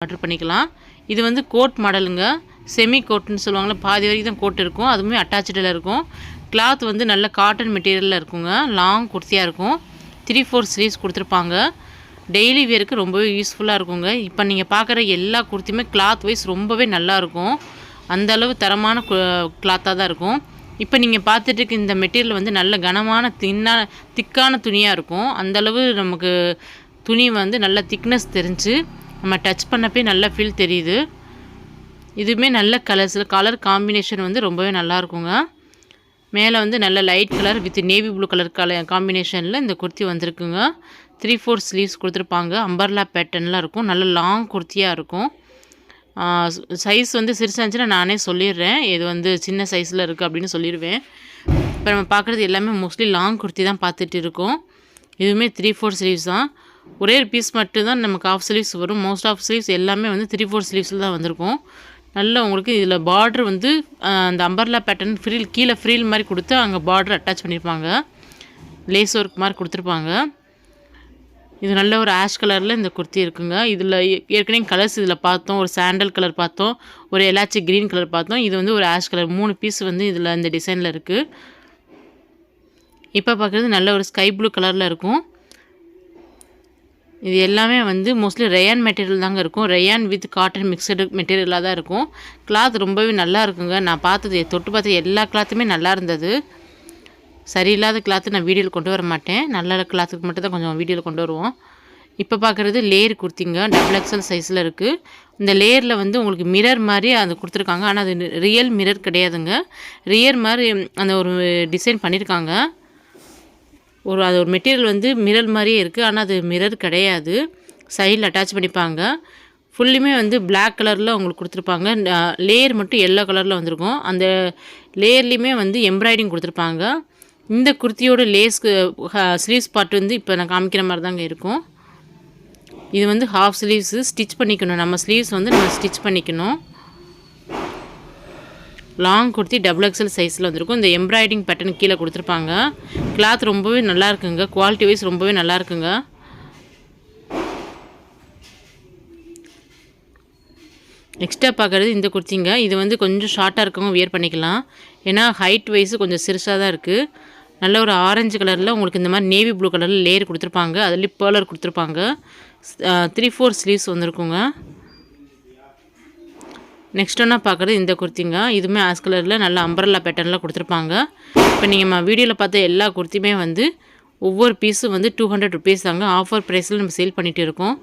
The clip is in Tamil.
ஆர்டர் பண்ணிக்கலாம். இது வந்து கோட் மாடலுங்க. செமி கோட்னு சொல்லுவாங்கள்ல, பாதி வரைக்கும் தான் கோட் இருக்கும். அதுவுமே அட்டாச்சில் இருக்கும். கிளாத் வந்து நல்ல காட்டன் மெட்டீரியலில் இருக்குங்க. லாங் குர்த்தியாக இருக்கும். 3/4 ஸ்லீவ்ஸ் கொடுத்துருப்பாங்க. டெய்லி வேருக்கு ரொம்பவே யூஸ்ஃபுல்லாக இருக்குங்க. இப்போ நீங்கள் பார்க்குற எல்லா குர்த்தியுமே கிளாத் வைஸ் ரொம்பவே நல்லாயிருக்கும். அந்தளவு தரமான கிளாத்தாக தான் இருக்கும். இப்போ நீங்கள் பார்த்துட்டு இருக்க இந்த மெட்டீரியல் வந்து நல்ல கனமான திக்கான துணியாக இருக்கும். அந்தளவு நமக்கு துணி வந்து நல்ல திக்னஸ் தெரிஞ்சு நம்ம டச் பண்ணப்பே நல்ல ஃபீல் தெரியுது. இதுவுமே நல்ல கலர் காம்பினேஷன் வந்து ரொம்பவே நல்லாயிருக்குங்க. மேலே வந்து நல்ல light colour with navy blue colour காம்பினேஷனில் இந்த குர்த்தி வந்திருக்குங்க. 3/4 ஸ்லீவ்ஸ் கொடுத்துருப்பாங்க. அம்பர்லா பேட்டர்ன்லாம் இருக்கும். நல்ல லாங் குர்த்தியாக இருக்கும். சைஸ் வந்து சிறுசாக இருந்துச்சுன்னா நானே சொல்லிடுறேன், இது வந்து சின்ன சைஸில் இருக்குது அப்படின்னு சொல்லிடுவேன். இப்போ நம்ம பார்க்குறது எல்லாமே மோஸ்ட்லி லாங் குர்த்தி தான் பார்த்துட்டு இருக்கோம். இதுவுமே 3/4 ஸ்லீவ்ஸ் தான். ஒரே ஒரு பீஸ் மட்டும்தான் நமக்கு ஆஃப் ஸ்லீவ்ஸ் வரும். மோஸ்ட் ஆஃப் ஸ்லீவ்ஸ் எல்லாமே வந்து 3/4 ஸ்லீவ்ஸில் தான் வந்திருக்கும். நல்லா உங்களுக்கு இதில் பார்டர் வந்து அந்த அம்பர்லா பேட்டர்ன் கீழே ஃப்ரீல் மாதிரி கொடுத்து அங்கே பார்டர் அட்டாச் பண்ணியிருப்பாங்க. லேஸ் ஒர்க் மாதிரி கொடுத்துருப்பாங்க. இது நல்ல ஒரு ஆஷ் கலரில் இந்த குர்த்தி இருக்குங்க. இதில் ஏற்கனவே கலர்ஸ் இதில் பார்த்தோம். ஒரு சாண்டல் கலர் பார்த்தோம், ஒரு எலாச்சி க்ரீன் கலர் பார்த்தோம். இது வந்து ஒரு ஆஷ் கலர். 3 பீஸ் வந்து இதில் இந்த டிசைனில் இருக்குது. இப்போ பார்க்குறது நல்ல ஒரு ஸ்கை ப்ளூ கலரில் இருக்கும். இது எல்லாமே வந்து மோஸ்ட்லி ரயான் மெட்டீரியல் தாங்க இருக்கும். ரயான் வித் காட்டன் மிக்சடு மெட்டீரியலாக தான் இருக்கும். கிளாத் ரொம்பவே நல்லா இருக்குங்க. நான் தொட்டு பார்த்த எல்லா கிளாத்துமே நல்லா இருந்தது. சரியில்லாத கிளாத்து நான் வீடியோவில் கொண்டு வர மாட்டேன். நல்ல கிளாத்துக்கு மட்டும் தான் கொஞ்சம் வீடியோவில் கொண்டு வருவோம். இப்போ பார்க்குறது லேயர் குர்த்திங்க. XXL சைஸில் இருக்குது. இந்த லேயரில் வந்து உங்களுக்கு மிரர் மாதிரி அது கொடுத்துருக்காங்க. ஆனால் அது ரியல் மிரர் கிடையாதுங்க. ரியர் மாதிரி அந்த ஒரு டிசைன் பண்ணியிருக்காங்க. அது ஒரு மெட்டீரியல் வந்து மிரர் மாதிரியே இருக்குது. ஆனால் அது மிரர் கிடையாது. சைடில் அட்டாச் பண்ணிப்பாங்க. ஃபுல்லுமே வந்து பிளாக் கலரில் உங்களுக்கு கொடுத்துருப்பாங்க. லேயர் மட்டும் எல்லோ கலரில் வந்திருக்கும். அந்த லேயர்லேயுமே வந்து எம்ப்ராய்டிங் கொடுத்துருப்பாங்க. இந்த குர்த்தியோட லேஸ்க்கு ஸ்லீவ்ஸ் பார்ட் வந்து இப்போ நான் காமிக்கிற மாதிரி தாங்க இருக்கும். இது வந்து ஹாஃப் ஸ்லீவ்ஸு ஸ்டிச் பண்ணிக்கணும். நம்ம ஸ்லீவ்ஸ் வந்து நம்ம ஸ்டிச் பண்ணிக்கணும். லாங் குர்த்தி XXL சைஸில் வந்திருக்கும். இந்த எம்ப்ராய்டிங் பேட்டர்ன் கீழே கொடுத்துருப்பாங்க. கிளாத் ரொம்பவே நல்லா இருக்குங்க. குவாலிட்டி வைஸ் ரொம்பவே நல்லா இருக்குங்க. நெக்ஸ்ட்டாக பார்க்குறது இந்த குர்த்திங்க. இது வந்து கொஞ்சம் ஷார்ட்டாக இருக்கவங்க வியர் பண்ணிக்கலாம். ஏன்னா ஹைட் வைஸு கொஞ்சம் சிறுசாக தான் இருக்குது. நல்ல ஒரு ஆரஞ்சு கலரில் உங்களுக்கு இந்த மாதிரி நேவி ப்ளூ கலரில் லேயர் கொடுத்துருப்பாங்க. அதுலேயும் பேர்லர் கொடுத்துருப்பாங்க. 3/4 ஸ்லீவ்ஸ் வந்திருக்குங்க. நெக்ஸ்ட் ஒன்றா பார்க்குறது இந்த குர்த்திங்க. இதுவுமே ஆஸ் கலரில் நல்ல அம்பர்லா பேட்டர்னில் கொடுத்துருப்பாங்க. இப்போ நீங்கள் வீடியோவில் பார்த்த எல்லா குர்த்தியுமே வந்து ஒவ்வொரு பீஸும் வந்து 200 ருபீஸ் தாங்க. ஆஃபர் ப்ரைஸில் நம்ம சேல் பண்ணிகிட்டு இருக்கோம்.